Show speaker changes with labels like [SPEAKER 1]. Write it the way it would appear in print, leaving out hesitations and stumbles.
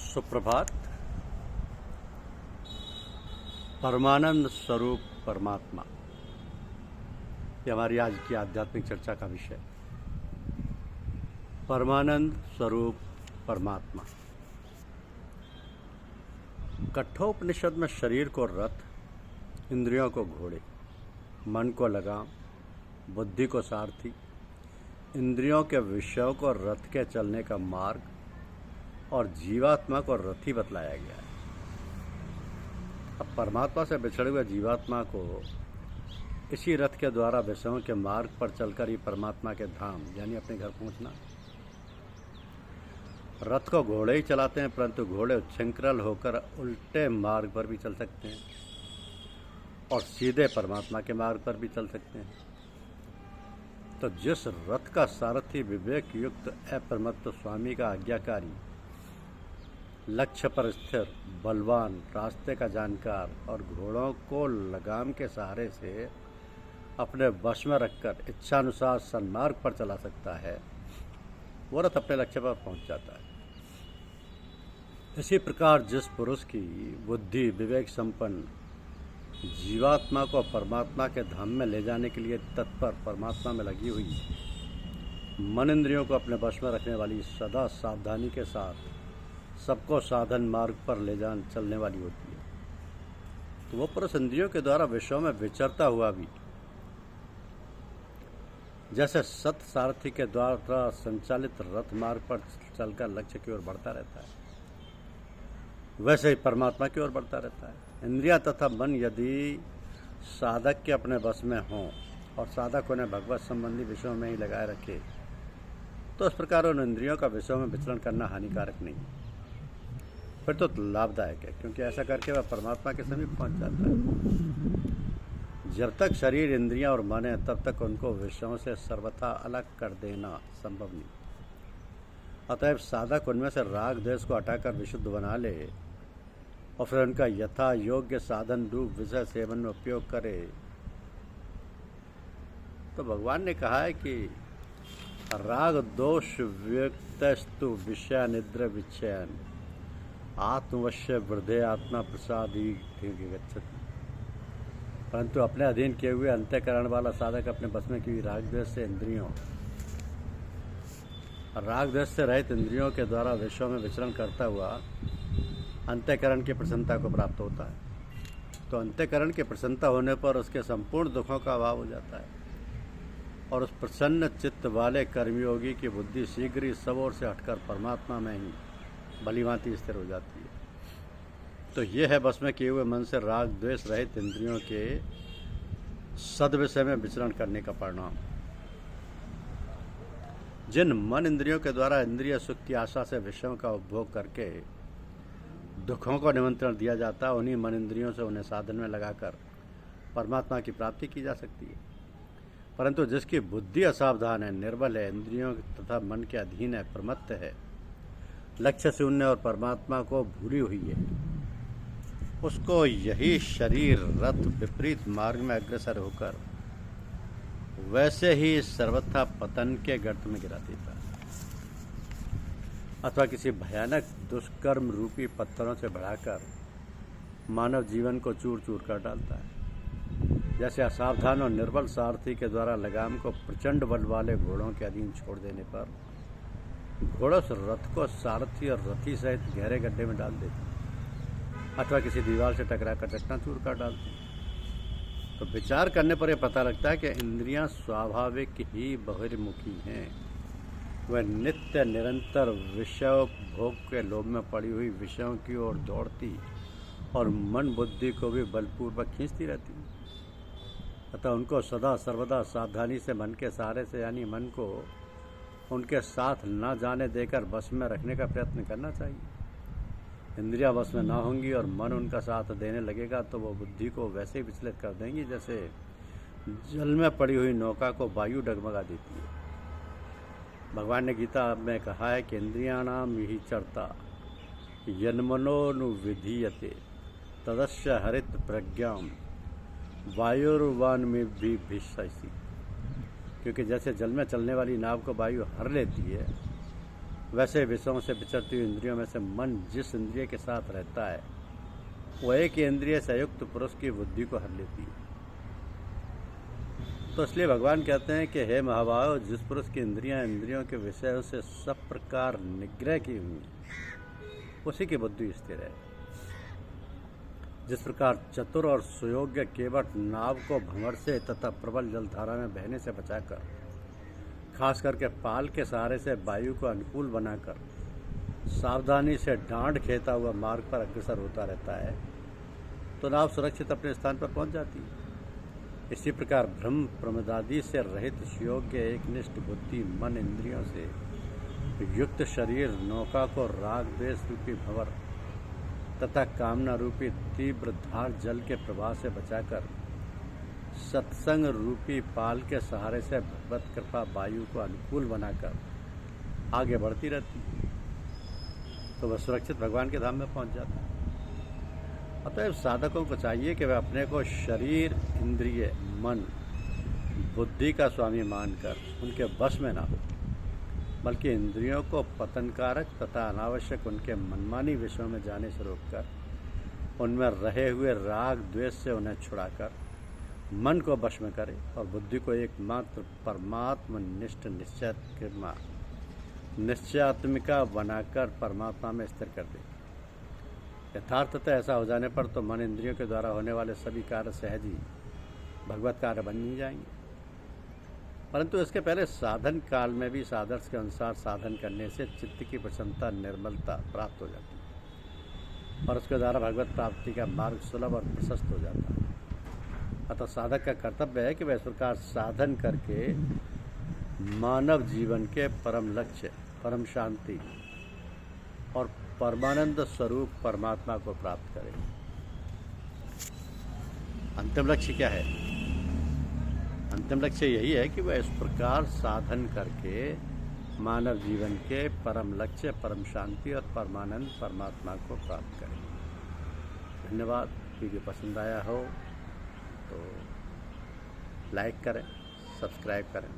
[SPEAKER 1] सुप्रभात। परमानंद स्वरूप परमात्मा, ये हमारी आज की आध्यात्मिक चर्चा का विषय। परमानंद स्वरूप परमात्मा। कठोपनिषद में शरीर को रथ, इंद्रियों को घोड़े, मन को लगाम, बुद्धि को सारथी, इंद्रियों के विषयों को रथ के चलने का मार्ग और जीवात्मा को रथी बतलाया गया है। अब परमात्मा से बिछड़े हुए जीवात्मा को इसी रथ के द्वारा विषयों के मार्ग पर चलकर ही परमात्मा के धाम यानी अपने घर पहुंचना। रथ को घोड़े ही चलाते हैं, परंतु घोड़े उच्छृंखल होकर उल्टे मार्ग पर भी चल सकते हैं और सीधे परमात्मा के मार्ग पर भी चल सकते हैं। तो जिस रथ का सारथी विवेक युक्त अप्रमत्त स्वामी का आज्ञाकारी, लक्ष्य पर स्थिर, बलवान, रास्ते का जानकार और घोड़ों को लगाम के सहारे से अपने वश में रखकर इच्छानुसार सन्मार्ग पर चला सकता है, वो रथ अपने लक्ष्य पर पहुंच जाता है। इसी प्रकार जिस पुरुष की बुद्धि विवेक संपन्न जीवात्मा को परमात्मा के धाम में ले जाने के लिए तत्पर परमात्मा में लगी हुई मन इंद्रियों को अपने वश में रखने वाली, सदा सावधानी के साथ सबको साधन मार्ग पर ले चलने वाली होती है, तो वो पुरुष इंद्रियों के द्वारा विषयों में विचरता हुआ भी जैसे सत सारथी के द्वारा संचालित रथ मार्ग पर चलकर लक्ष्य की ओर बढ़ता रहता है, वैसे ही परमात्मा की ओर बढ़ता रहता है। इंद्रियां तथा मन यदि साधक के अपने बस में हों और साधक उन्हें भगवत संबंधी विषयों में ही लगाए रखे, तो इस प्रकार उन इंद्रियों का विषयों में विचरण करना हानिकारक नहीं, फिर तो लाभदायक है, क्योंकि ऐसा करके वह परमात्मा के समीप पहुंच जाता है। जब तक शरीर, इंद्रियां और मन है, तब तक उनको विषयों से सर्वथा अलग कर देना संभव नहीं। अतएव साधक उनमें से राग द्वेष को हटाकर विशुद्ध बना ले और फिर उनका यथा योग्य साधन रूप विषय सेवन में उपयोग करे। तो भगवान ने कहा है कि राग दोष वियुक्तस्तु विषय निद्र विच्छयन आत्मवश्य वृद्धे आत्मा प्रसादी गच्छति। परंतु अपने अधीन किए हुए अंतःकरण वाला साधक अपने बस में की राग द्वेष से रहित इंद्रियों के द्वारा विषयों में विचरण करता हुआ अंतःकरण की प्रसन्नता को प्राप्त होता है। तो अंतःकरण की प्रसन्नता होने पर उसके संपूर्ण दुखों का अभाव हो जाता है और उस प्रसन्न चित्त वाले कर्मयोगी की बुद्धि शीघ्र ही सब ओर से हटकर परमात्मा में ही भलीभांति स्थिर हो जाती है। तो यह है बस में किए हुए मन से राग द्वेष रहित इंद्रियों के सद्विषय में विचरण करने का परिणाम। जिन मन इंद्रियों के द्वारा इंद्रिय सुख की आशा से विषयों का उपभोग करके दुखों को निमंत्रण दिया जाता है, उन्हीं मन इंद्रियों से उन्हें साधन में लगाकर परमात्मा की प्राप्ति की जा सकती है। परंतु जिसकी बुद्धि असावधान है, निर्बल है, इंद्रियों तथा मन के अधीन है, प्रमत्त है, लक्ष्य शून्य और परमात्मा को भूली हुई है, उसको यही शरीर रथ विपरीत मार्ग में अग्रसर होकर वैसे ही सर्वथा पतन के गर्त में गिरा देता है अथवा किसी भयानक दुष्कर्म रूपी पत्थरों से बढ़ाकर मानव जीवन को चूर चूर कर डालता है। जैसे असावधान और निर्बल सारथी के द्वारा लगाम को प्रचंड बल वाले घोड़ों के अधीन छोड़ देने पर घोड़े उस रथ को सारथी और रथी सहित गहरे गड्ढे में डाल देते अथवा किसी दीवार से टकराकर चकनाचूर कर डालते। तो विचार करने पर यह पता लगता है कि इंद्रियां स्वाभाविक ही बहिर्मुखी हैं। वह नित्य निरंतर विषय भोग के लोभ में पड़ी हुई विषयों की ओर दौड़ती और मन बुद्धि को भी बलपूर्वक खींचती रहती है। अतः उनको सदा सर्वदा सावधानी से मन के सहारे से यानी मन को उनके साथ न जाने देकर बस में रखने का प्रयत्न करना चाहिए। इंद्रियां बस में ना होंगी और मन उनका साथ देने लगेगा तो वो बुद्धि को वैसे ही विचलित कर देंगी जैसे जल में पड़ी हुई नौका को वायु डगमगा देती है। भगवान ने गीता में कहा है कि इंद्रियाणाम ही चरता यन्मनोनुविधीयते तदस्य हरित प्रज्ञाम वायुर्वान में भी भिषयसी। क्योंकि जैसे जल में चलने वाली नाव को वायु हर लेती है, वैसे विषयों से विचरती हुई इंद्रियों में से मन जिस इंद्रिय के साथ रहता है वह एक इंद्रिय से युक्त पुरुष की बुद्धि को हर लेती है। तो इसलिए भगवान कहते हैं कि हे महाभाव, जिस पुरुष की इंद्रियां इंद्रियों के विषयों से सब प्रकार निग्रह की हुई उसी की बुद्धि स्थिर है। जिस प्रकार चतुर और सुयोग्य केवट नाव को भंवर से तथा प्रबल जलधारा में बहने से बचाकर, खास करके पाल के सहारे से वायु को अनुकूल बनाकर सावधानी से डांड खेता हुआ मार्ग पर अग्रसर होता रहता है, तो नाव सुरक्षित अपने स्थान पर पहुंच जाती है। इसी प्रकार ब्रह्म प्रमदादि से रहित सुयोग्य एकनिष्ठ बुद्धि मन इंद्रियों से युक्त शरीर नौका को राग द्वेष रूपी भंवर तथा कामना रूपी तीव्र धार जल के प्रवाह से बचाकर सत्संग रूपी पाल के सहारे से भगवत कृपा वायु को अनुकूल बनाकर आगे बढ़ती रहती है, तो वह सुरक्षित भगवान के धाम में पहुंच जाता है। अतएव साधकों को चाहिए कि वह अपने को शरीर, इंद्रिय, मन, बुद्धि का स्वामी मानकर उनके वश में ना हो, बल्कि इंद्रियों को पतनकारक तथा अनावश्यक उनके मनमानी विषयों में जाने से रोककर उनमें रहे हुए राग द्वेष से उन्हें छुड़ाकर मन को वश में करे और बुद्धि को एकमात्र परमात्म निष्ठ निश्चयात्मिका बनाकर परमात्मा में स्थिर कर दे। यथार्थतः ऐसा हो जाने पर तो मन इंद्रियों के द्वारा होने वाले सभी कार्य सहज ही भगवत कार्य बन ही जाएंगे, परंतु इसके पहले साधन काल में भी सादर्श के अनुसार साधन करने से चित्त की प्रसन्नता, निर्मलता प्राप्त हो जाती है और उसके द्वारा भगवत प्राप्ति का मार्ग सुलभ और प्रशस्त हो जाता है। अतः साधक का कर्तव्य है कि वह इस प्रकार साधन करके मानव जीवन के परम लक्ष्य, परम शांति और परमानंद स्वरूप परमात्मा को प्राप्त करें। अंतिम लक्ष्य क्या है? अंतिम लक्ष्य यही है कि वह इस प्रकार साधन करके मानव जीवन के परम लक्ष्य, परम शांति और परमानंद परमात्मा को प्राप्त करें। धन्यवाद। वीडियो पसंद आया हो तो लाइक करें, सब्सक्राइब करें।